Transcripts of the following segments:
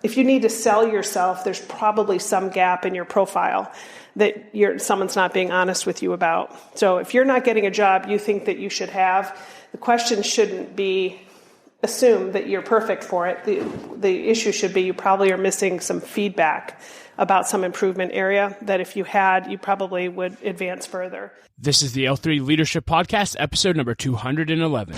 if you need to sell yourself, there's probably some gap in your profile that someone's not being honest with you about. So if you're not getting a job you think that you should have, the question shouldn't be assume that you're perfect for it. The issue should be you probably are missing some feedback about some improvement area that if you had, you probably would advance further. This is the L3 Leadership Podcast, episode number 211.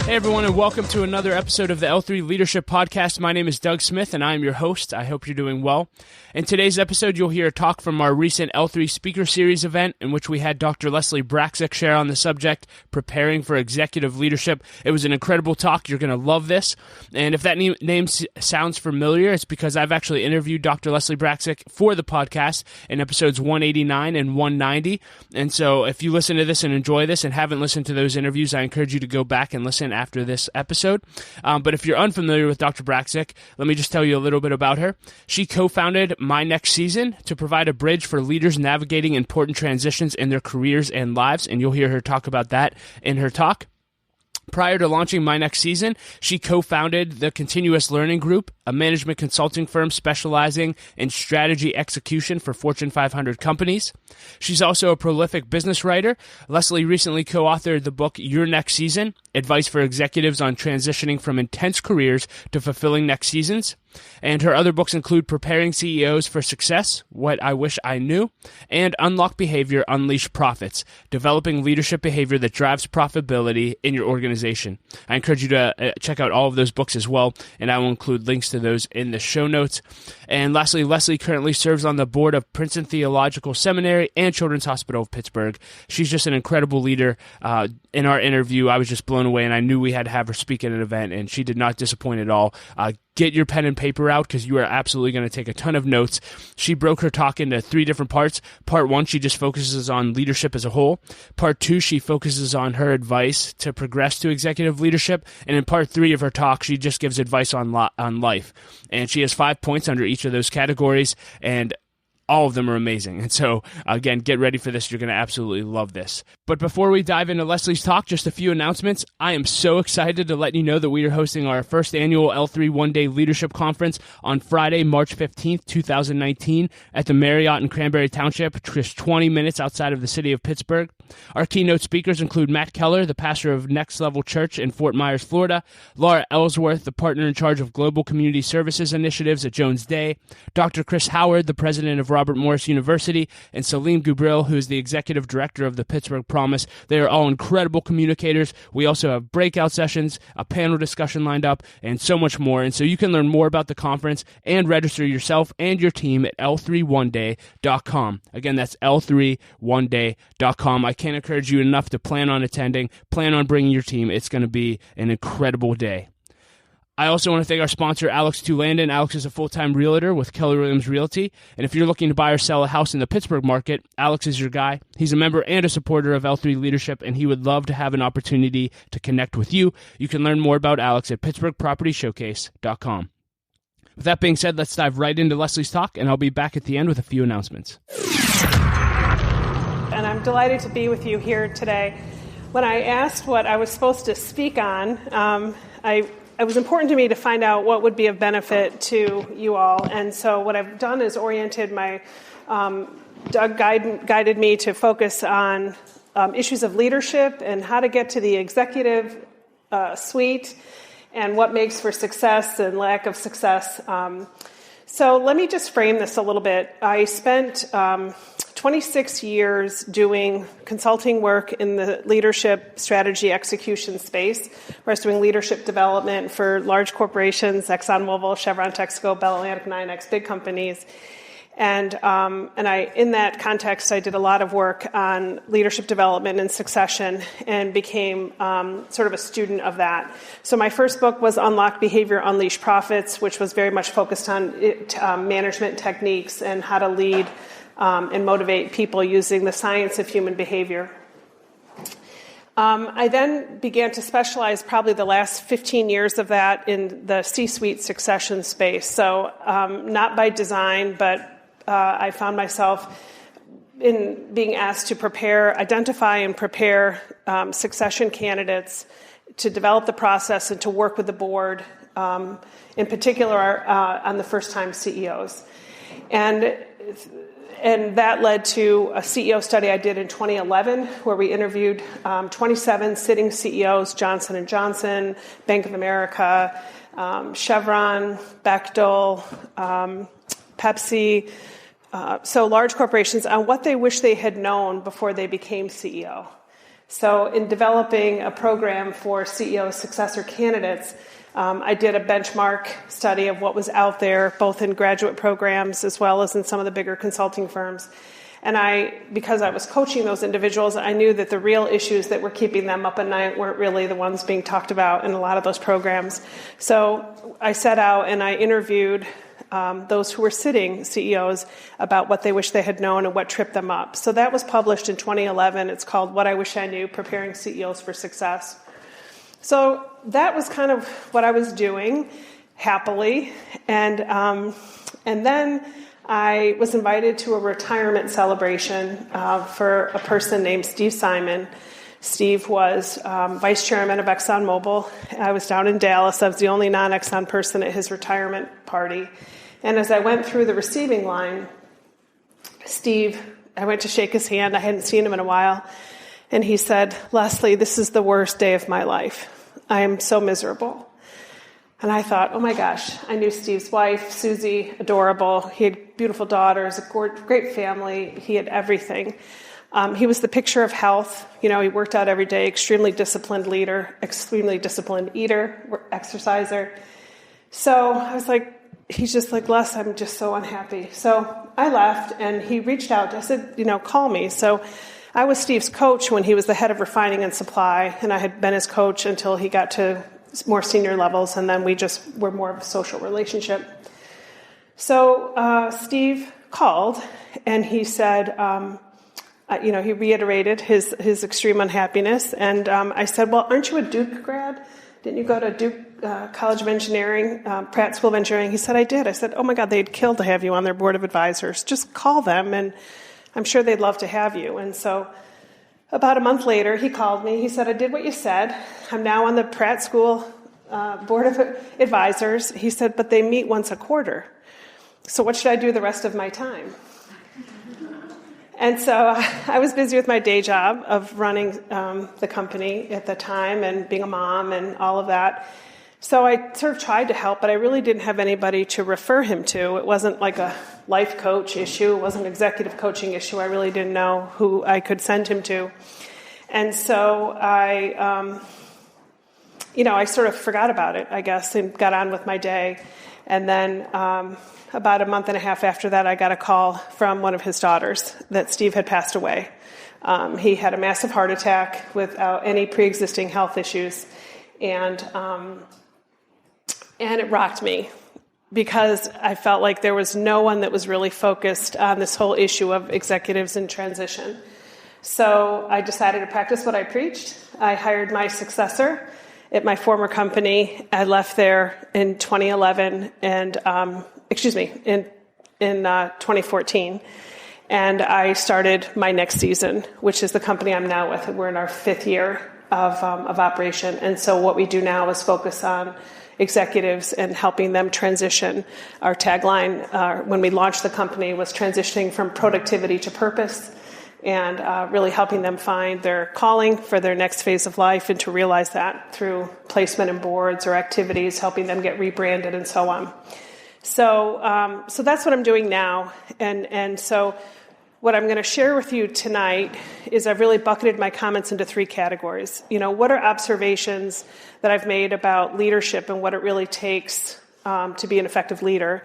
Hey everyone, and welcome to another episode of the L3 Leadership Podcast. My name is Doug Smith, and I am your host. I hope you're doing well. In today's episode, you'll hear a talk from our recent L3 Speaker Series event, in which we had Dr. Leslie Braksick share on the subject, Preparing for Executive Leadership. It was an incredible talk. You're going to love this. And if that name sounds familiar, it's because I've actually interviewed Dr. Leslie Braksick for the podcast in episodes 189 and 190. And so if you listen to this and enjoy this and haven't listened to those interviews, I encourage you to go back and listen after this episode. But if you're unfamiliar with Dr. Braksick, let me just tell you a little bit about her. She co-founded My Next Season to provide a bridge for leaders navigating important transitions in their careers and lives, and you'll hear her talk about that in her talk. Prior to launching My Next Season, she co-founded the Continuous Learning Group, a management consulting firm specializing in strategy execution for Fortune 500 companies. She's also a prolific business writer. Leslie recently co-authored the book Your Next Season, Advice for Executives on Transitioning from Intense Careers to Fulfilling Next Seasons. And her other books include Preparing CEOs for Success, What I Wish I Knew, and Unlock Behavior, Unleash Profits, Developing Leadership Behavior that Drives Profitability in Your Organization. I encourage you to check out all of those books as well, and I will include links to those in the show notes. And lastly, Leslie currently serves on the board of Princeton Theological Seminary and Children's Hospital of Pittsburgh. She's just an incredible leader. In our interview, I was just blown away, and I knew we had to have her speak at an event, and she did not disappoint at all. Get your pen and paper out because you are absolutely going to take a ton of notes. She broke her talk into 3 different parts. Part 1, she just focuses on leadership as a whole. Part 2, she focuses on her advice to progress to executive leadership. And in part 3 of her talk, she just gives advice on life. And she has 5 points under each of those categories, and all of them are amazing. And so, again, get ready for this. You're going to absolutely love this. But before we dive into Leslie's talk, just a few announcements. I am so excited to let you know that we are hosting our first annual L3 One-Day Leadership Conference on Friday, March 15th, 2019 at the Marriott in Cranberry Township, just 20 minutes outside of the city of Pittsburgh. Our keynote speakers include Matt Keller, the pastor of Next Level Church in Fort Myers, Florida, Laura Ellsworth, the partner in charge of Global Community Services Initiatives at Jones Day, Dr. Chris Howard, the president of Robert Morris University, and Salim Gubril, who is the executive director of the Pittsburgh Promise. They are all incredible communicators. We also have breakout sessions, a panel discussion lined up, and so much more. And so you can learn more about the conference and register yourself and your team at l3oneday.com. Again, that's l3oneday.com. I can't encourage you enough to plan on attending, plan on bringing your team. It's going to be an incredible day. I also want to thank our sponsor, Alex Toulandon. Alex is a full-time realtor with Keller Williams Realty. And if you're looking to buy or sell a house in the Pittsburgh market, Alex is your guy. He's a member and a supporter of L3 Leadership, and he would love to have an opportunity to connect with you. You can learn more about Alex at pittsburghpropertyshowcase.com. With that being said, let's dive right into Leslie's talk, and I'll be back at the end with a few announcements. And I'm delighted to be with you here today. When I asked what I was supposed to speak on, it was important to me to find out what would be of benefit to you all. And so what I've done is oriented Doug guided me to focus on issues of leadership and how to get to the executive suite and what makes for success and lack of success. So let me just frame this a little bit. I spent 26 years doing consulting work in the leadership strategy execution space, where I was doing leadership development for large corporations, ExxonMobil, Chevron, Texaco, Bell Atlantic, 9X, big companies. And in that context, I did a lot of work on leadership development and succession and became sort of a student of that. So my first book was Unlock Behavior, Unleash Profits, which was very much focused on management techniques and how to lead and motivate people using the science of human behavior. I then began to specialize probably the last 15 years of that in the C-suite succession space. So not by design, but I found myself in being asked to identify and prepare succession candidates, to develop the process and to work with the board, in particular on the first-time CEOs. And that led to a CEO study I did in 2011, where we interviewed 27 sitting CEOs, Johnson & Johnson, Bank of America, Chevron, Bechtel, Pepsi, so large corporations, on what they wish they had known before they became CEO. So in developing a program for CEO successor candidates, I did a benchmark study of what was out there, both in graduate programs as well as in some of the bigger consulting firms. And because I was coaching those individuals, I knew that the real issues that were keeping them up at night weren't really the ones being talked about in a lot of those programs. So I set out and I interviewed those who were sitting CEOs about what they wish they had known and what tripped them up. So that was published in 2011. It's called What I Wish I Knew, Preparing CEOs for Success. So that was kind of what I was doing happily. And then I was invited to a retirement celebration for a person named Steve Simon. Steve was vice chairman of ExxonMobil. I was down in Dallas. I was the only non-Exxon person at his retirement party. And as I went through the receiving line, I went to shake his hand. I hadn't seen him in a while. And he said, "Leslie, this is the worst day of my life. I am so miserable." And I thought, oh my gosh, I knew Steve's wife, Susie, adorable. He had beautiful daughters, a great family. He had everything. He was the picture of health. He worked out every day, extremely disciplined leader, extremely disciplined eater, exerciser. So I was like, he's just like, Les, I'm just so unhappy. So I left, and he reached out. I said, call me. So I was Steve's coach when he was the head of refining and supply, and I had been his coach until he got to more senior levels, and then we just were more of a social relationship. So Steve called, and he said, he reiterated his extreme unhappiness, and I said, well, aren't you a Duke grad? Didn't you go to Duke College of Engineering, Pratt School of Engineering? He said, I did. I said, oh my God, they'd kill to have you on their board of advisors. Just call them, and I'm sure they'd love to have you. And so about a month later, he called me. He said, I did what you said. I'm now on the Pratt School Board of Advisors. He said, but they meet once a quarter. So what should I do the rest of my time? And so I was busy with my day job of running the company at the time and being a mom and all of that. So I sort of tried to help, but I really didn't have anybody to refer him to. It wasn't like a life coach issue. It wasn't an executive coaching issue. I really didn't know who I could send him to. And so I sort of forgot about it, I guess, and got on with my day. And then about a month and a half after that, I got a call from one of his daughters that Steve had passed away. He had a massive heart attack without any pre-existing health issues. And it rocked me because I felt like there was no one that was really focused on this whole issue of executives in transition. So I decided to practice what I preached. I hired my successor at my former company. I left there in 2011 and, in 2014. And I started my next season, which is the company I'm now with. We're in our 5th year of operation. And so what we do now is focus on executives and helping them transition. Our tagline when we launched the company was transitioning from productivity to purpose, and really helping them find their calling for their next phase of life and to realize that through placement in boards or activities, helping them get rebranded and so on. So that's what I'm doing now. And so what I'm going to share with you tonight is I've really bucketed my comments into 3 categories. What are observations that I've made about leadership and what it really takes to be an effective leader?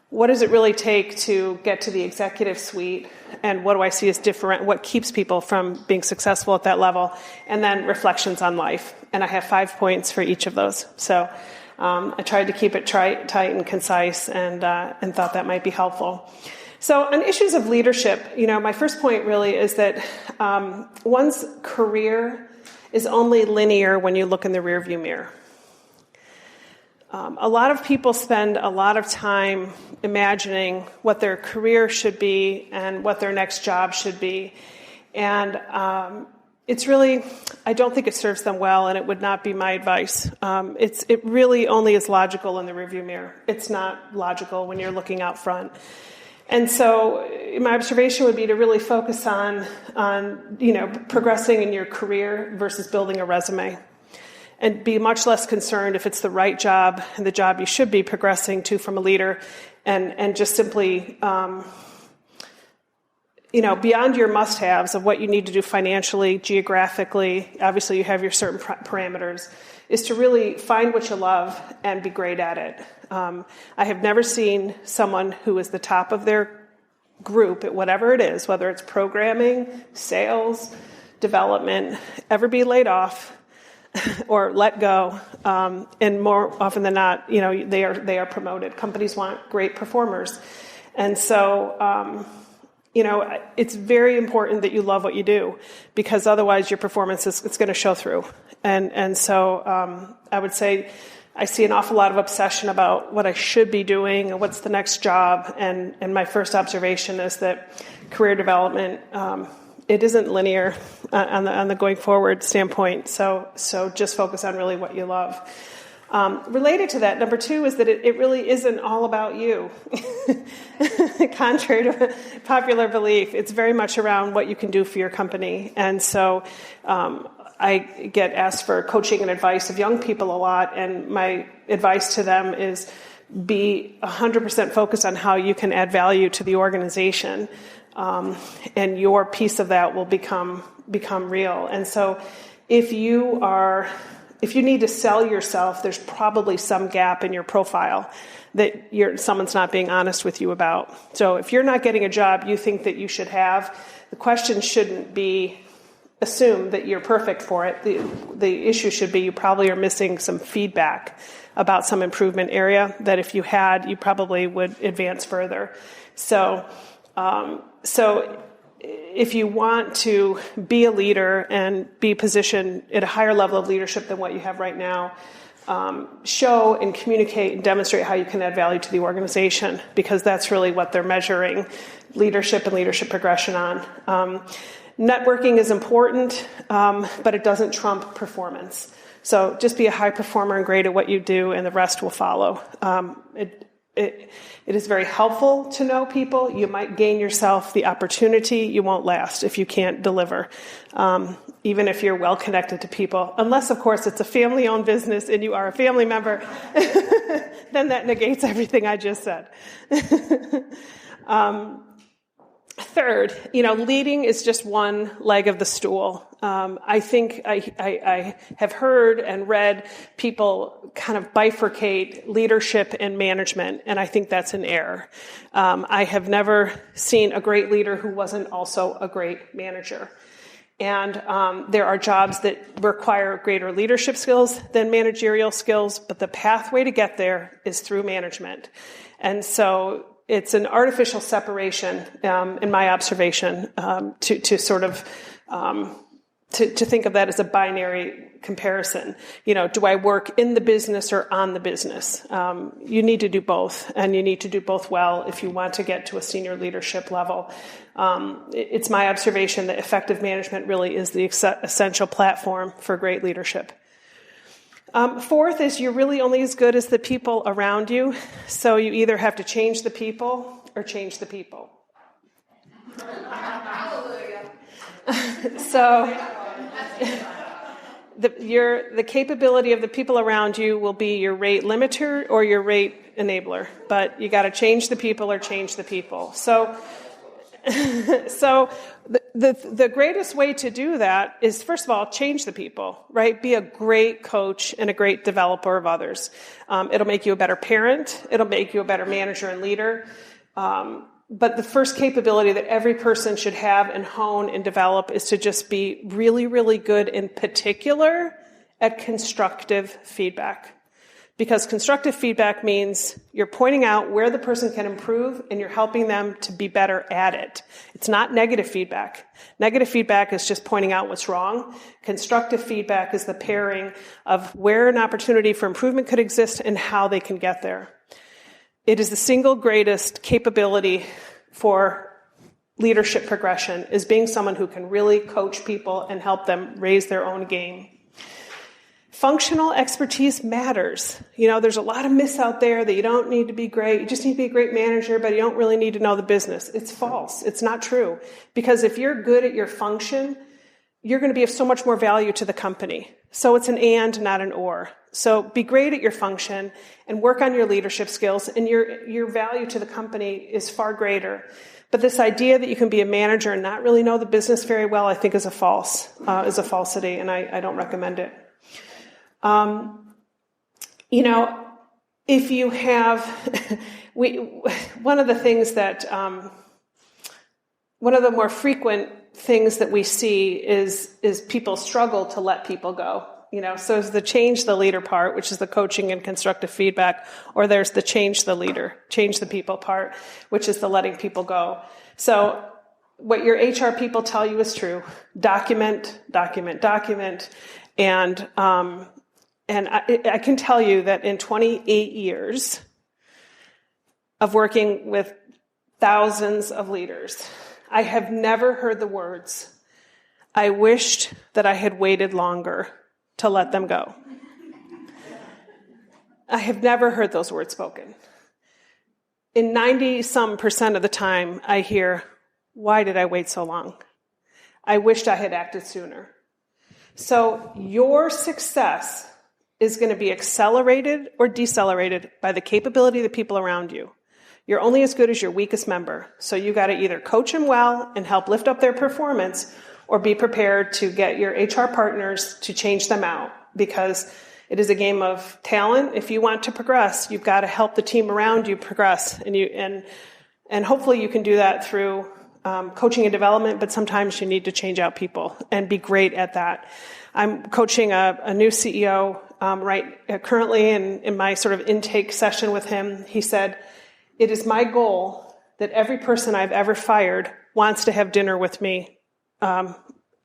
What does it really take to get to the executive suite? And what do I see as different? What keeps people from being successful at that level? And then reflections on life. And I have 5 points for each of those. So I tried to keep it tight and concise, and thought that might be helpful. So on issues of leadership, my first point really is that one's career is only linear when you look in the rearview mirror. A lot of people spend a lot of time imagining what their career should be and what their next job should be. And it's really, I don't think it serves them well, and it would not be my advice. It really only is logical in the rearview mirror. It's not logical when you're looking out front. And so my observation would be to really focus on progressing in your career versus building a resume. And be much less concerned if it's the right job and the job you should be progressing to from a leader, and just simply, beyond your must-haves of what you need to do financially, geographically, obviously you have your certain parameters, is to really find what you love and be great at it. I have never seen someone who is the top of their group at whatever it is, whether it's programming, sales, development, ever be laid off or let go, and more often than not, they are promoted. Companies want great performers, and so it's very important that you love what you do, because otherwise your performance it's going to show through. And so I would say I see an awful lot of obsession about what I should be doing and what's the next job. And my first observation is that career development, it isn't linear on the going forward standpoint. So just focus on really what you love. Related to that, number two is that it really isn't all about you. Contrary to popular belief, it's very much around what you can do for your company. And so I get asked for coaching and advice of young people a lot, and my advice to them is be 100% focused on how you can add value to the organization. And your piece of that will become real. And so if you need to sell yourself, there's probably some gap in your profile that someone's not being honest with you about. So if you're not getting a job you think that you should have, the question shouldn't be assume that you're perfect for it. The issue should be you probably are missing some feedback about some improvement area that if you had, you probably would advance further. So if you want to be a leader and be positioned at a higher level of leadership than what you have right now, show and communicate and demonstrate how you can add value to the organization, because that's really what they're measuring leadership and leadership progression on. Networking is important, but it doesn't trump performance. So just be a high performer and great at what you do, and the rest will follow. It is very helpful to know people. You might gain yourself the opportunity. You won't last if you can't deliver, even if you're well connected to people. Unless, of course, it's a family-owned business and you are a family member. Then that negates everything I just said. Third, leading is just one leg of the stool. I think I have heard and read people kind of bifurcate leadership and management, and I think that's an error. I have never seen a great leader who wasn't also a great manager. And there are jobs that require greater leadership skills than managerial skills, but the pathway to get there is through management. And so it's an artificial separation, in my observation, to sort of to think of that as a binary comparison. Do I work in the business or on the business? You need to do both, and you need to do both well if you want to get to a senior leadership level. It's my observation that effective management really is the essential platform for great leadership. Fourth is you're really only as good as the people around you, so you either have to change the people or change the people. Hallelujah. So the capability of the people around you will be your rate limiter or your rate enabler, but you got to change the people or change the people. So the greatest way to do that is, first of all, change the people, right? Be a great coach and a great developer of others. It'll make you a better parent. It'll make you a better manager and leader. But the first capability that every person should have and hone and develop is to just be really, really good, in particular, at constructive feedback. Because constructive feedback means you're pointing out where the person can improve and you're helping them to be better at it. It's not negative feedback. Negative feedback is just pointing out what's wrong. Constructive feedback is the pairing of where an opportunity for improvement could exist and how they can get there. It is the single greatest capability for leadership progression, is being someone who can really coach people and help them raise their own game. Functional expertise matters. There's a lot of myths out there that you don't need to be great. You just need to be a great manager, but you don't really need to know the business. It's false. It's not true. Because if you're good at your function, you're going to be of so much more value to the company. So it's an and, not an or. So be great at your function and work on your leadership skills, and your value to the company is far greater. But this idea that you can be a manager and not really know the business very well, I think is a falsity, and I don't recommend it. If you have, one of the more frequent things that we see is people struggle to let people go. So there's the change the leader part, which is the coaching and constructive feedback, or there's the change the people part, which is the letting people go. So what your HR people tell you is true. Document, document, document. And I can tell you that in 28 years of working with thousands of leaders, I have never heard the words, "I wished that I had waited longer to let them go." I have never heard those words spoken. In 90-some% of the time, I hear, "Why did I wait so long? I wished I had acted sooner." So your success is going to be accelerated or decelerated by the capability of the people around you. You're only as good as your weakest member. So you got to either coach them well and help lift up their performance, or be prepared to get your HR partners to change them out, because it is a game of talent. If you want to progress, you've got to help the team around you progress, and hopefully you can do that through coaching and development, but sometimes you need to change out people and be great at that. I'm coaching a new CEO currently, and in my sort of intake session with him, he said, "It is my goal that every person I've ever fired wants to have dinner with me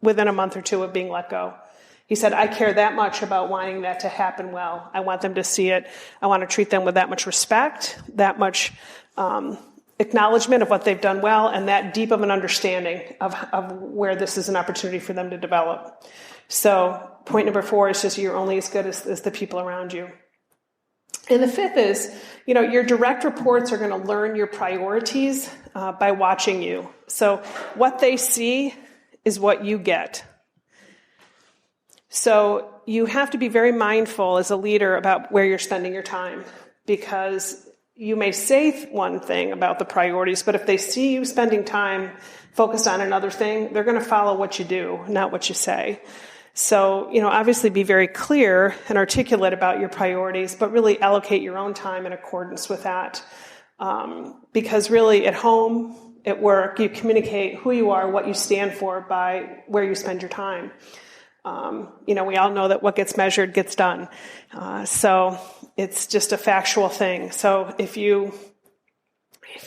within a month or two of being let go." He said, "I care that much about wanting that to happen well. I want them to see it. I want to treat them with that much respect, that much acknowledgement of what they've done well, and that deep of an understanding of where this is an opportunity for them to develop." So point number 4 is just you're only as good as the people around you. And the 5th is, your direct reports are going to learn your priorities by watching you. So what they see is what you get. So you have to be very mindful as a leader about where you're spending your time, because you may say one thing about the priorities, but if they see you spending time focused on another thing, they're going to follow what you do, not what you say. So, obviously be very clear and articulate about your priorities, but really allocate your own time in accordance with that. Because really at home, at work, you communicate who you are, what you stand for by where you spend your time. We all know that what gets measured gets done. So it's just a factual thing. So if you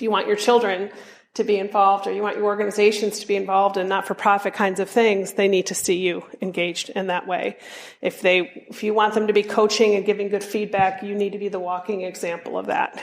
want your children to be involved, or you want your organizations to be involved in not-for-profit kinds of things, they need to see you engaged in that way. If you want them to be coaching and giving good feedback, you need to be the walking example of that.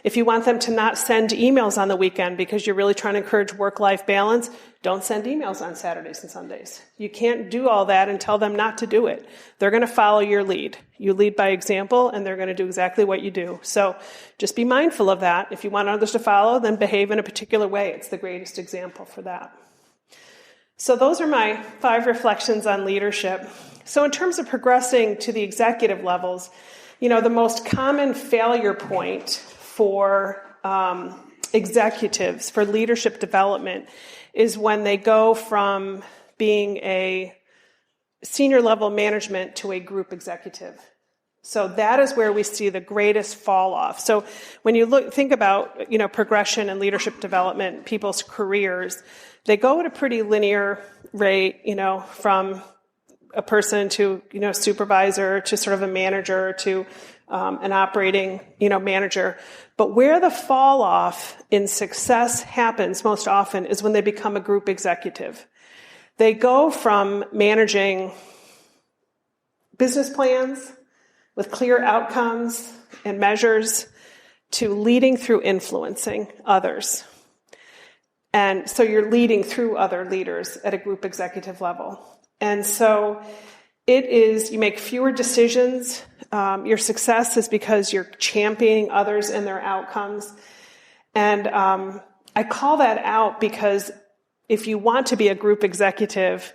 If you want them to not send emails on the weekend because you're really trying to encourage work-life balance, don't send emails on Saturdays and Sundays. You can't do all that and tell them not to do it. They're going to follow your lead. You lead by example, and they're going to do exactly what you do. So just be mindful of that. If you want others to follow, then behave in a particular way. It's the greatest example for that. So those are my 5 reflections on leadership. So in terms of progressing to the executive levels, the most common failure point for executives, for leadership development, is when they go from being a senior level management to a group executive. So that is where we see the greatest fall off. So when you think about, progression and leadership development, people's careers, they go at a pretty linear rate, from a person to, supervisor, to sort of a manager, to an operating, manager. But where the fall off in success happens most often is when they become a group executive. They go from managing business plans with clear outcomes and measures to leading through influencing others. And so you're leading through other leaders at a group executive level. And so you make fewer decisions. Your success is because you're championing others and their outcomes. And I call that out because if you want to be a group executive,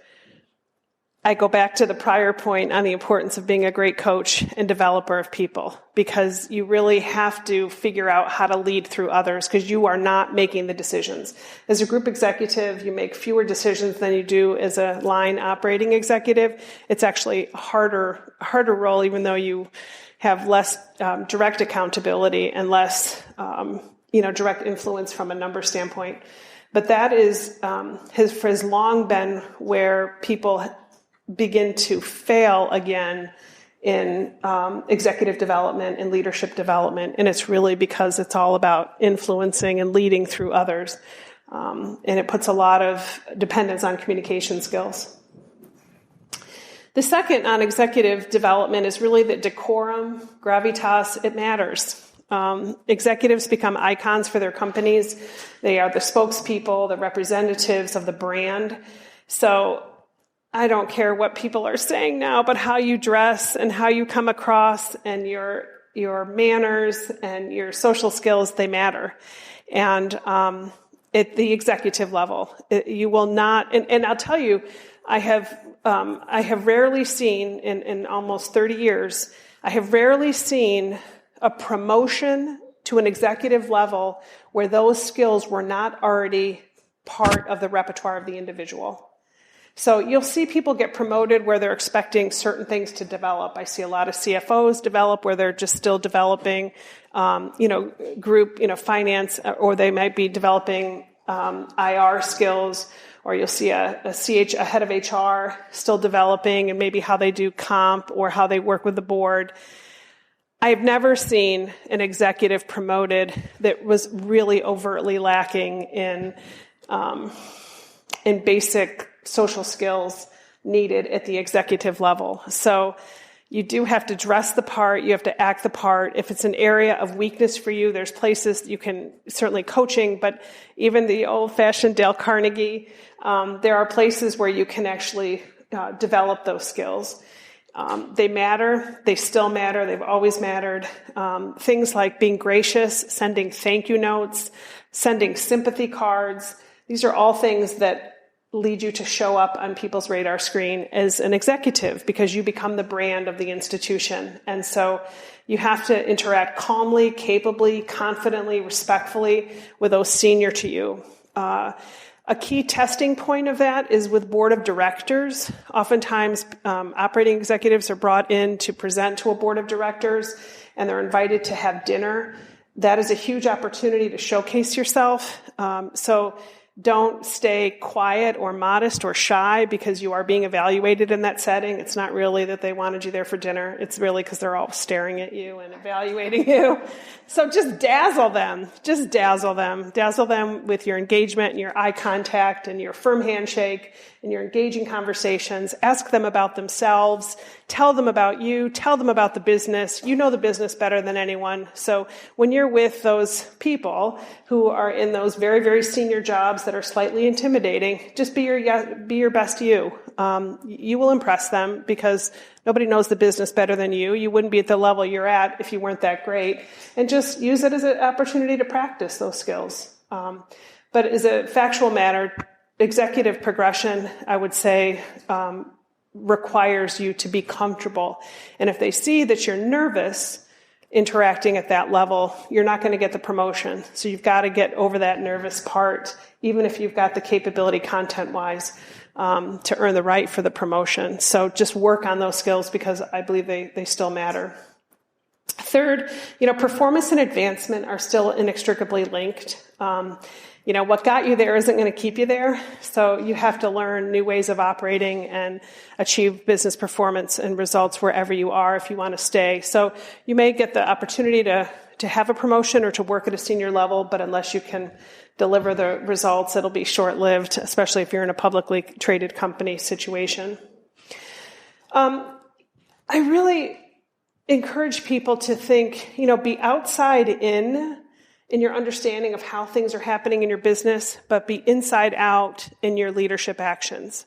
I go back to the prior point on the importance of being a great coach and developer of people, because you really have to figure out how to lead through others because you are not making the decisions. As a group executive, you make fewer decisions than you do as a line operating executive. It's actually a harder role, even though you have less direct accountability and less direct influence from a number standpoint. But that has long been where people begin to fail again in executive development and leadership development. And it's really because it's all about influencing and leading through others. And it puts a lot of dependence on communication skills. The second on executive development is really that decorum, gravitas, it matters. Executives become icons for their companies. They are the spokespeople, the representatives of the brand. So I don't care what people are saying now, but how you dress and how you come across and your manners and your social skills, they matter. And at the executive level, you will not, and I'll tell you, I have rarely seen in almost 30 years, I have rarely seen a promotion to an executive level where those skills were not already part of the repertoire of the individual. So you'll see people get promoted where they're expecting certain things to develop. I see a lot of CFOs develop where they're just still developing, group, finance, or they might be developing IR skills, or you'll see a head of HR still developing and maybe how they do comp or how they work with the board. I've never seen an executive promoted that was really overtly lacking in basic social skills needed at the executive level. So you do have to dress the part, you have to act the part. If it's an area of weakness for you, there's places you can, certainly coaching, but even the old-fashioned Dale Carnegie, there are places where you can actually develop those skills. They matter, they still matter, they've always mattered. Things like being gracious, sending thank you notes, sending sympathy cards, these are all things that lead you to show up on people's radar screen as an executive because you become the brand of the institution. And so you have to interact calmly, capably, confidently, respectfully with those senior to you. A key testing point of that is with board of directors. Oftentimes, operating executives are brought in to present to a board of directors, and they're invited to have dinner. That is a huge opportunity to showcase yourself. So don't stay quiet or modest or shy because you are being evaluated in that setting. It's not really that they wanted you there for dinner. It's really because they're all staring at you and evaluating you. So just dazzle them. Just dazzle them. Dazzle them with your engagement and your eye contact and your firm handshake and your engaging conversations. Ask them about themselves. Tell them about you. Tell them about the business. You know the business better than anyone. So when you're with those people who are in those very, very senior jobs that are slightly intimidating, just be your best you. You will impress them because nobody knows the business better than you. You wouldn't be at the level you're at if you weren't that great. And just use it as an opportunity to practice those skills. But as a factual matter, executive progression, I would say, requires you to be comfortable. And if they see that you're nervous interacting at that level, you're not going to get the promotion. So you've got to get over that nervous part, even if you've got the capability content-wise to earn the right for the promotion. So just work on those skills because I believe they still matter. Third, performance and advancement are still inextricably linked. What got you there isn't going to keep you there. So you have to learn new ways of operating and achieve business performance and results wherever you are if you want to stay. So you may get the opportunity to have a promotion or to work at a senior level, but unless you can deliver the results, it'll be short-lived, especially if you're in a publicly traded company situation. I really encourage people to think, be outside in your understanding of how things are happening in your business, but be inside out in your leadership actions.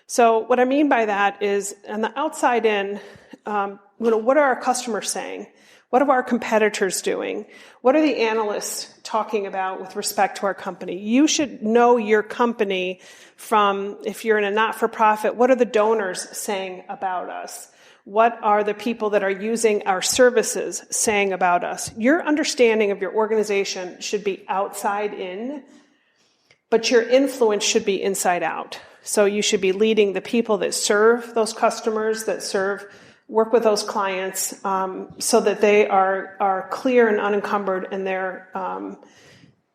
So what I mean by that is, on the outside in, what are our customers saying? What are our competitors doing? What are the analysts talking about with respect to our company? You should know your company from, if you're in a not-for-profit, what are the donors saying about us? What are the people that are using our services saying about us? Your understanding of your organization should be outside in, but your influence should be inside out. So you should be leading the people that serve those customers, work with those clients, so that they are clear and unencumbered in their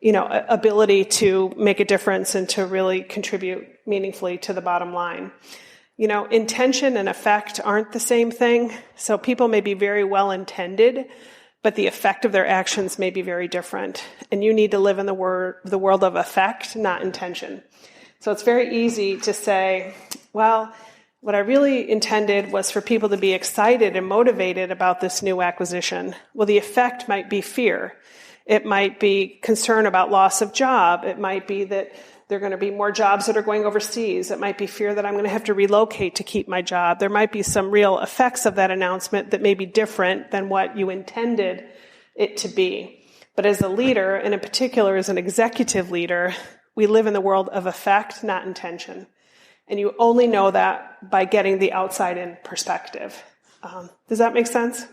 ability to make a difference and to really contribute meaningfully to the bottom line. Intention and effect aren't the same thing. So people may be very well intended, but the effect of their actions may be very different. And you need to live in the world of effect, not intention. So it's very easy to say, well, what I really intended was for people to be excited and motivated about this new acquisition. Well, the effect might be fear. It might be concern about loss of job. It might be that there are going to be more jobs that are going overseas. It might be fear that I'm going to have to relocate to keep my job. There might be some real effects of that announcement that may be different than what you intended it to be. But as a leader, and in particular as an executive leader, we live in the world of effect, not intention. And you only know that by getting the outside-in perspective. Does that make sense?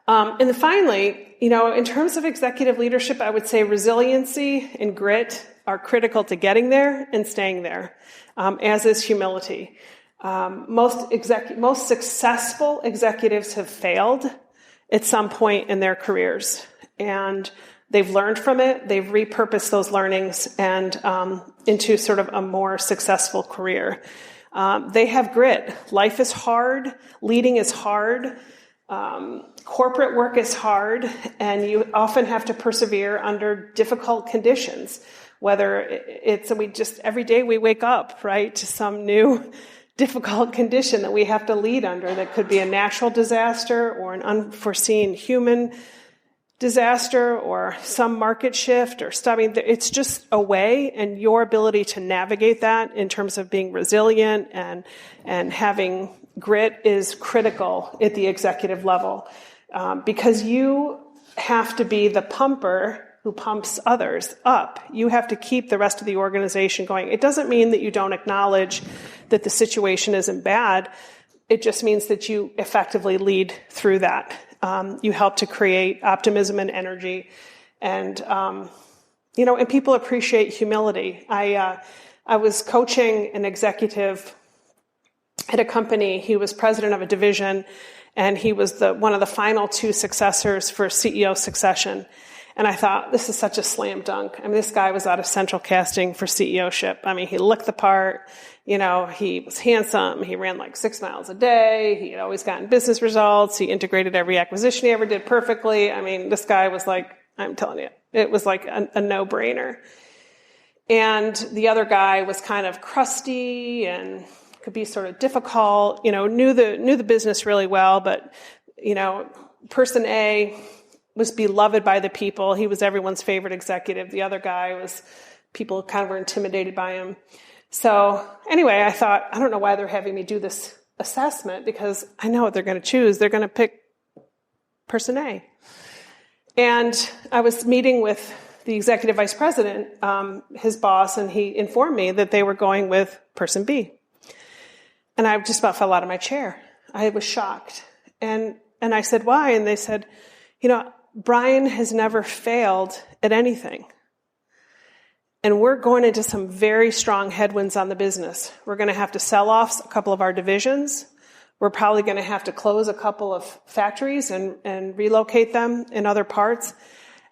And then finally, in terms of executive leadership, I would say resiliency and grit are critical to getting there and staying there, as is humility. Most successful executives have failed at some point in their careers, and they've learned from it. They've repurposed those learnings and into sort of a more successful career. They have grit. Life is hard. Leading is hard. Corporate work is hard, and you often have to persevere under difficult conditions. Whether it's every day we wake up, right, to some new difficult condition that we have to lead under. That could be a natural disaster or an unforeseen human disaster or some market shift or stuff. I mean, it's just a way, and your ability to navigate that in terms of being resilient and having grit is critical at the executive level, because you have to be the pumper who pumps others up. You have to keep the rest of the organization going. It doesn't mean that you don't acknowledge that the situation isn't bad. It just means that you effectively lead through that. You help to create optimism and energy, and and people appreciate humility. I was coaching an executive at a company. He was president of a division, and he was one of the final two successors for CEO succession. And I thought, this is such a slam dunk. I mean, this guy was out of central casting for CEOship. I mean, he looked the part. He was handsome. He ran like 6 miles a day. He had always gotten business results. He integrated every acquisition he ever did perfectly. I mean, this guy was like, I'm telling you, it was like a no-brainer. And the other guy was kind of crusty and could be sort of difficult, knew the business really well, but, person A was beloved by the people. He was everyone's favorite executive. The other guy people kind of were intimidated by him. So anyway, I thought, I don't know why they're having me do this assessment, because I know what they're going to choose. They're going to pick person A. And I was meeting with the executive vice president, his boss, and he informed me that they were going with person B. And I just about fell out of my chair. I was shocked. And I said, why? And they said, Brian has never failed at anything. And we're going into some very strong headwinds on the business. We're going to have to sell off a couple of our divisions. We're probably going to have to close a couple of factories and relocate them in other parts.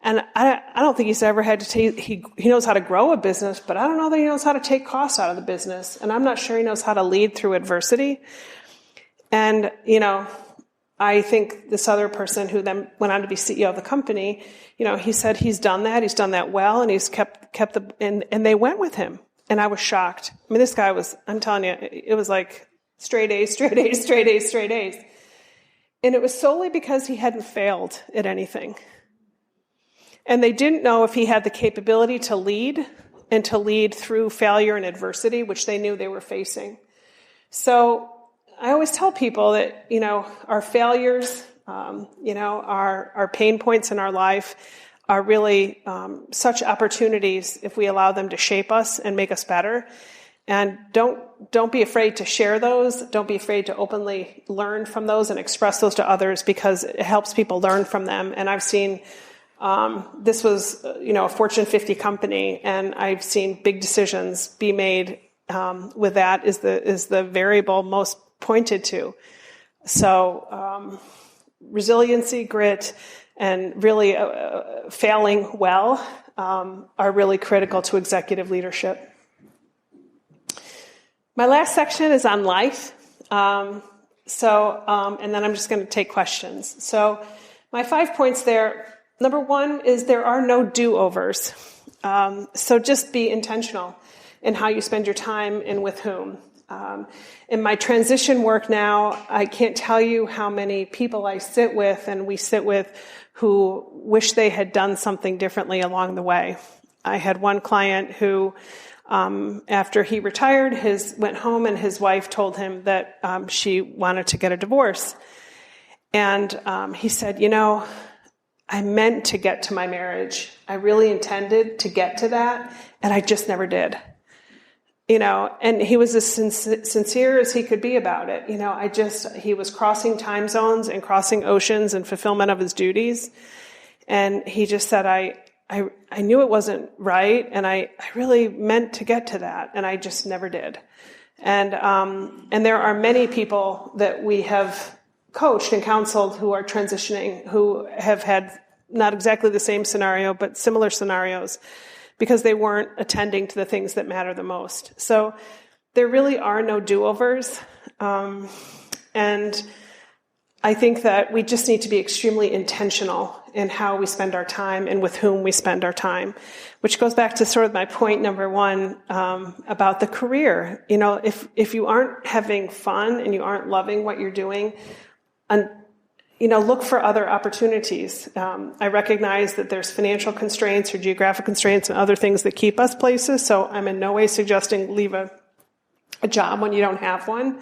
And I don't think he's ever had to take, he knows how to grow a business, but I don't know that he knows how to take costs out of the business. And I'm not sure he knows how to lead through adversity. And, I think this other person who then went on to be CEO of the company, he said he's done that well, and he's kept and they went with him. And I was shocked. I mean, this guy I'm telling you, it was like straight A's, straight A's, straight A's, straight A's. And it was solely because he hadn't failed at anything. And they didn't know if he had the capability to lead and to lead through failure and adversity, which they knew they were facing. So I always tell people that, our failures, our pain points in our life are really such opportunities if we allow them to shape us and make us better. And don't be afraid to share those. Don't be afraid to openly learn from those and express those to others, because it helps people learn from them. And I've seen this was, a Fortune 50 company, and I've seen big decisions be made with that is the variable most pointed to. So resiliency, grit, and really failing well are really critical to executive leadership. My last section is on life. And then I'm just going to take questions. So my 5 points there. Number 1 is there are no do-overs. So just be intentional in how you spend your time and with whom. In my transition work now, I can't tell you how many people I sit with and we sit with who wish they had done something differently along the way. I had one client who, after he retired, went home and his wife told him that she wanted to get a divorce. And he said, I meant to get to my marriage. I really intended to get to that, and I just never did. And he was as sincere as he could be about it. He was crossing time zones and crossing oceans in fulfillment of his duties. And he just said, I knew it wasn't right, and I really meant to get to that, and I just never did. And there are many people that we have coached and counseled who are transitioning, who have had not exactly the same scenario, but similar scenarios, because they weren't attending to the things that matter the most. So there really are no do-overs. And I think that we just need to be extremely intentional in how we spend our time and with whom we spend our time, which goes back to sort of my point number 1 about the career. If you aren't having fun and you aren't loving what you're doing, look for other opportunities. I recognize that there's financial constraints or geographic constraints and other things that keep us places, so I'm in no way suggesting leave a job when you don't have one,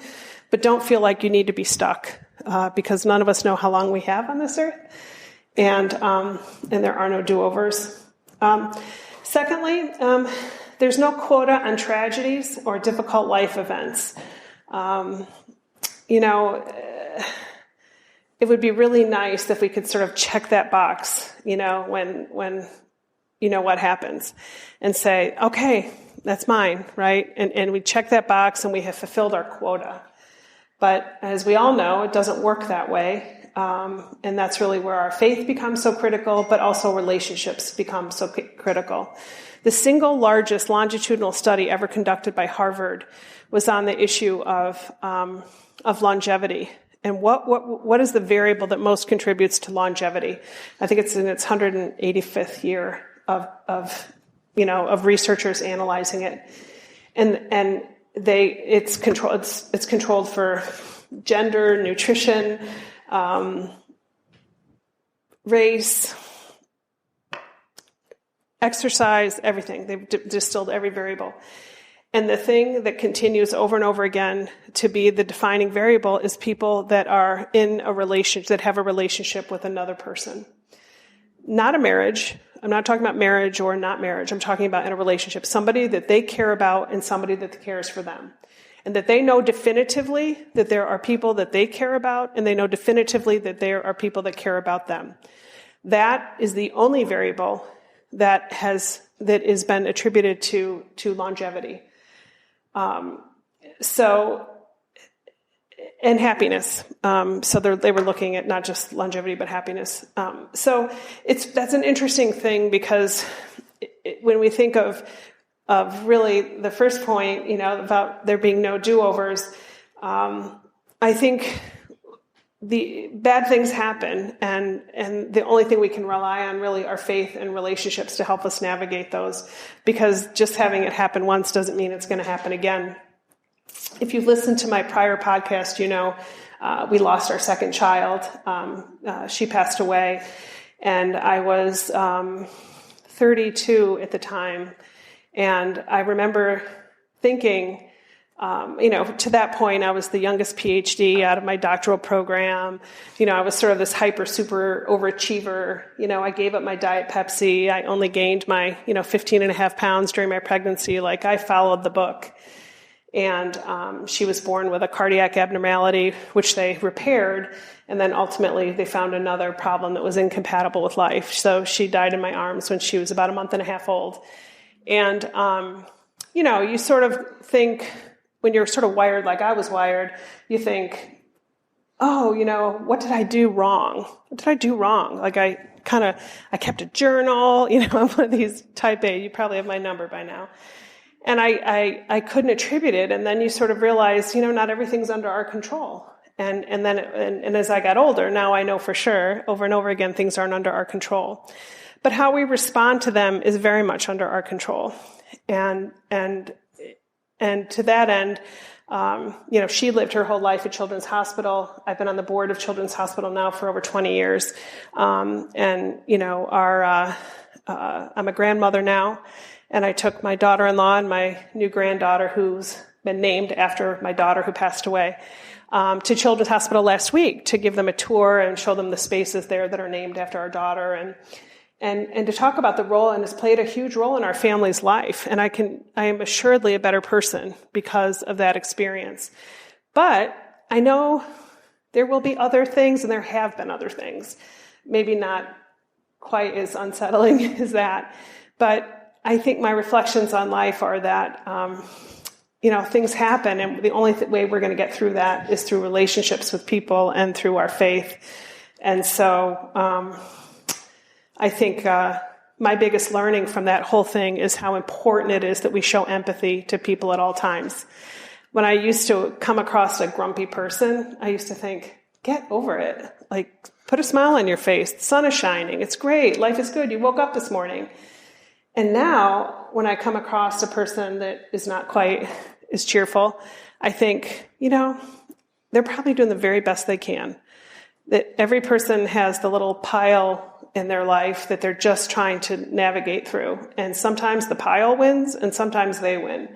but don't feel like you need to be stuck, because none of us know how long we have on this earth, and there are no do-overs. Secondly, there's no quota on tragedies or difficult life events. It would be really nice if we could sort of check that box, when what happens, and say, okay, that's mine, right? And we check that box and we have fulfilled our quota. But as we all know, it doesn't work that way. And that's really where our faith becomes so critical, but also relationships become so critical. The single largest longitudinal study ever conducted by Hartford was on the issue of longevity. And what is the variable that most contributes to longevity? I think it's in its 185th year of researchers analyzing it, and it's controlled for gender, nutrition, race, exercise, everything. They've distilled every variable. And the thing that continues over and over again to be the defining variable is people that are in a relationship, that have a relationship with another person. Not a marriage. I'm not talking about marriage or not marriage. I'm talking about in a relationship, somebody that they care about and somebody that cares for them. And that they know definitively that there are people that they care about, and they know definitively that there are people that care about them. That is the only variable that has been attributed to longevity. So and happiness. So they were looking at not just longevity, but happiness. So that's an interesting thing because when we think of really the first point, about there being no do-overs, I think the bad things happen, and the only thing we can rely on really are faith and relationships to help us navigate those, because just having it happen once doesn't mean it's going to happen again. If you've listened to my prior podcast, we lost our second child. She passed away, and I was 32 at the time, and I remember thinking, to that point, I was the youngest PhD out of my doctoral program. I was sort of this super overachiever. I gave up my Diet Pepsi. I only gained my, 15 and a half pounds during my pregnancy. Like, I followed the book. And she was born with a cardiac abnormality, which they repaired. And then ultimately, they found another problem that was incompatible with life. So she died in my arms when she was about a month and a half old. And, you sort of think, when you're sort of wired like I was wired, you think, oh, what did I do wrong? What did I do wrong? Like I kept a journal, I'm one of these type A, you probably have my number by now. And I couldn't attribute it. And then you sort of realize, not everything's under our control. And then as I got older, now I know for sure, over and over again, things aren't under our control. But how we respond to them is very much under our control. And to that end, she lived her whole life at Children's Hospital. I've been on the board of Children's Hospital now for over 20 years. I'm a grandmother now, and I took my daughter-in-law and my new granddaughter, who's been named after my daughter who passed away, to Children's Hospital last week to give them a tour and show them the spaces there that are named after our daughter, and to talk about the role, and it's played a huge role in our family's life. And I am assuredly a better person because of that experience. But I know there will be other things, and there have been other things, maybe not quite as unsettling as that. But I think my reflections on life are that, things happen, and the only way we're going to get through that is through relationships with people and through our faith. And so, I think my biggest learning from that whole thing is how important it is that we show empathy to people at all times. When I used to come across a grumpy person, I used to think, get over it. Like, put a smile on your face. The sun is shining. It's great. Life is good. You woke up this morning. And now, when I come across a person that is not quite as cheerful, I think, they're probably doing the very best they can. That every person has the little pile in their life that they're just trying to navigate through. And sometimes the pile wins, and sometimes they win.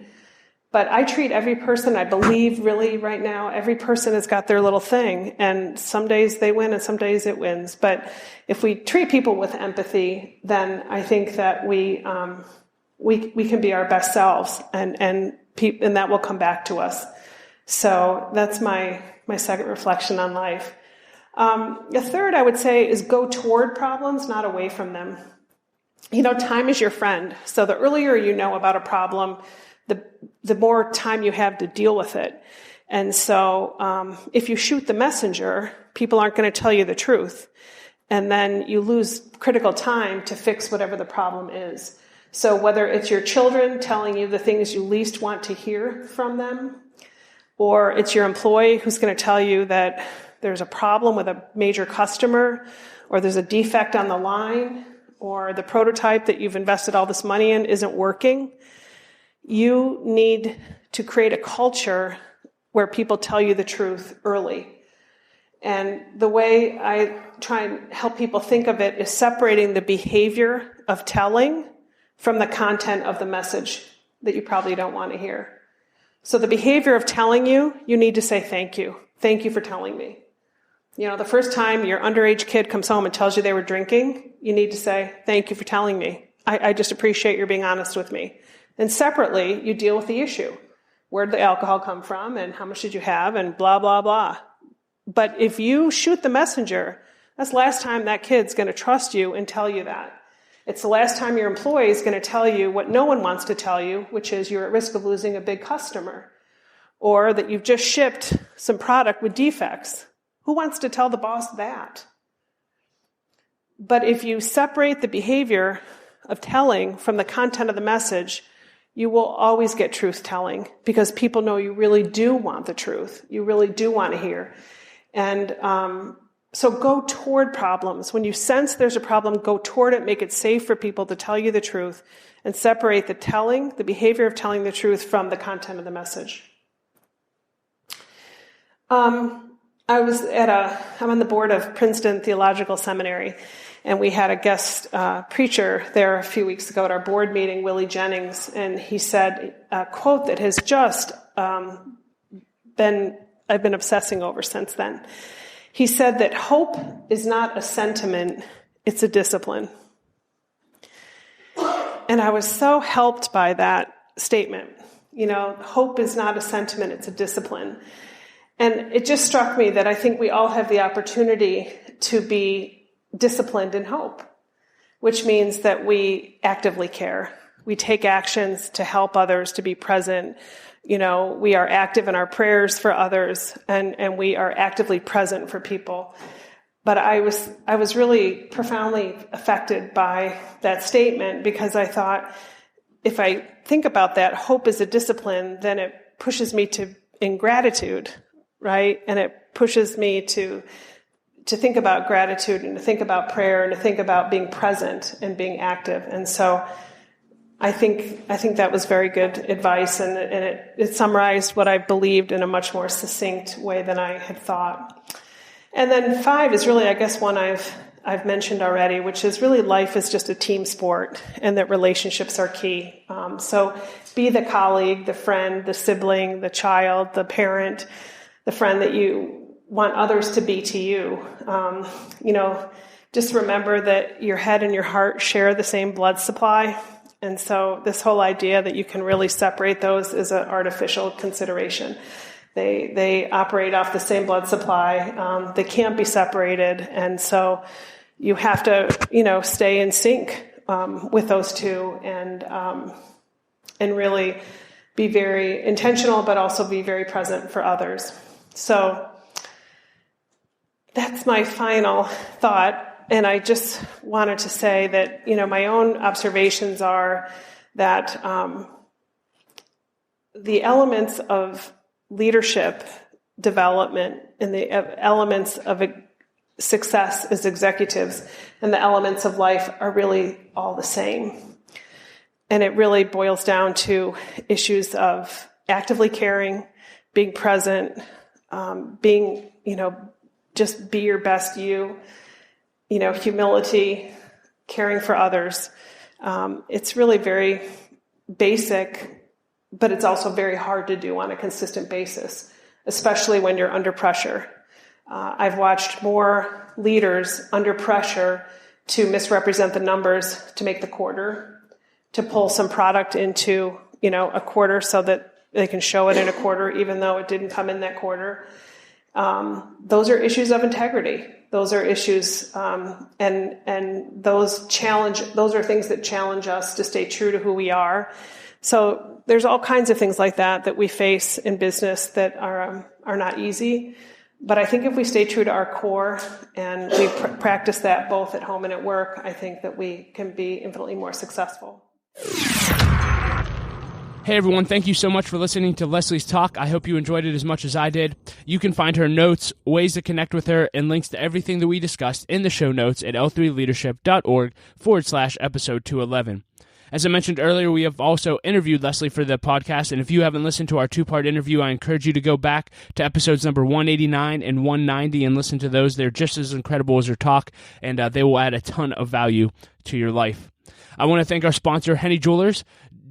But I treat every person, I believe really right now, every person has got their little thing. And some days they win and some days it wins. But if we treat people with empathy, then I think that we can be our best selves, and that will come back to us. So that's my second reflection on life. The third, I would say, is go toward problems, not away from them. Time is your friend. So the earlier you know about a problem, the more time you have to deal with it. And so if you shoot the messenger, people aren't going to tell you the truth. And then you lose critical time to fix whatever the problem is. So whether it's your children telling you the things you least want to hear from them, or it's your employee who's going to tell you that there's a problem with a major customer, or there's a defect on the line, or the prototype that you've invested all this money in isn't working, you need to create a culture where people tell you the truth early. And the way I try and help people think of it is separating the behavior of telling from the content of the message that you probably don't want to hear. So the behavior of telling you need to say thank you. Thank you for telling me. The first time your underage kid comes home and tells you they were drinking, you need to say, thank you for telling me. I just appreciate your being honest with me. And separately, you deal with the issue. Where did the alcohol come from, and how much did you have, and blah, blah, blah. But if you shoot the messenger, that's the last time that kid's going to trust you and tell you that. It's the last time your employee is going to tell you what no one wants to tell you, which is you're at risk of losing a big customer. or that you've just shipped some product with defects. Who wants to tell the boss that? But if you separate the behavior of telling from the content of the message, you will always get truth-telling because people know you really do want the truth. You really do want to hear. And so go toward problems. When you sense there's a problem, go toward it, make it safe for people to tell you the truth, and separate the behavior of telling the truth from the content of the message. I'm on the board of Princeton Theological Seminary, and we had a guest preacher there a few weeks ago at our board meeting, Willie Jennings, and he said a quote that has just I've been obsessing over since then. He said that hope is not a sentiment, it's a discipline. And I was so helped by that statement. Hope is not a sentiment, it's a discipline. And it just struck me that I think we all have the opportunity to be disciplined in hope, which means that we actively care. We take actions to help others, to be present. We are active in our prayers for others, and we are actively present for people. But I was really profoundly affected by that statement because I thought, if I think about that, hope is a discipline, then it pushes me to ingratitude, right? And it pushes me to think about gratitude and to think about prayer and to think about being present and being active. And so I think that was very good advice, and it summarized what I believed in a much more succinct way than I had thought. And then 5 is really, I guess, one I've mentioned already, which is really life is just a team sport, and that relationships are key. So be the colleague, the friend, the sibling, the child, the parent, the friend that you want others to be to you. Just remember that your head and your heart share the same blood supply. And so this whole idea that you can really separate those is an artificial consideration. They operate off the same blood supply. They can't be separated. And so you have to, stay in sync with those two and really be very intentional, but also be very present for others. So that's my final thought. And I just wanted to say that, my own observations are that the elements of leadership development and the elements of success as executives and the elements of life are really all the same. And it really boils down to issues of actively caring, being present, being, just be your best you, humility, caring for others. It's really very basic, but it's also very hard to do on a consistent basis, especially when you're under pressure. I've watched more leaders under pressure to misrepresent the numbers to make the quarter, to pull some product into, a quarter so that they can show it in a quarter, even though it didn't come in that quarter. Those are issues of integrity. Those are issues, and those are things that challenge us to stay true to who we are. So there's all kinds of things like that we face in business that are not easy. But I think if we stay true to our core and we practice that both at home and at work, I think that we can be infinitely more successful. Hey everyone, thank you so much for listening to Leslie's talk. I hope you enjoyed it as much as I did. You can find her notes, ways to connect with her, and links to everything that we discussed in the show notes at l3leadership.org/episode 211. As I mentioned earlier, we have also interviewed Leslie for the podcast, and if you haven't listened to our 2-part interview, I encourage you to go back to episodes number 189 and 190 and listen to those. They're just as incredible as her talk, and they will add a ton of value to your life. I want to thank our sponsor, Henny Jewelers.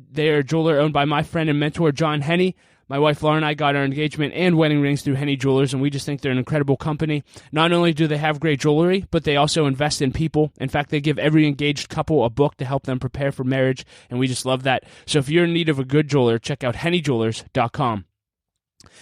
They are a jeweler owned by my friend and mentor, John Henny. My wife, Laura, and I got our engagement and wedding rings through Henny Jewelers, and we just think they're an incredible company. Not only do they have great jewelry, but they also invest in people. In fact, they give every engaged couple a book to help them prepare for marriage, and we just love that. So if you're in need of a good jeweler, check out hennyjewelers.com.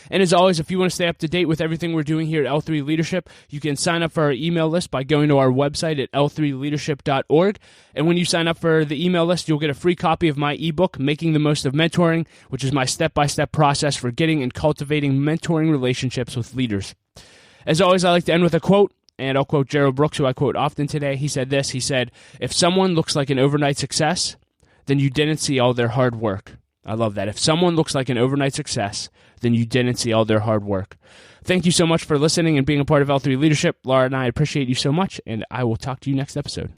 And as always, if you want to stay up to date with everything we're doing here at L3 Leadership, you can sign up for our email list by going to our website at l3leadership.org. And when you sign up for the email list, you'll get a free copy of my ebook, Making the Most of Mentoring, which is my step-by-step process for getting and cultivating mentoring relationships with leaders. As always, I like to end with a quote, and I'll quote Gerald Brooks, who I quote often today. He said this, he said, "If someone looks like an overnight success, then you didn't see all their hard work." I love that. If someone looks like an overnight success, then you didn't see all their hard work. Thank you so much for listening and being a part of L3 Leadership. Laura and I appreciate you so much, and I will talk to you next episode.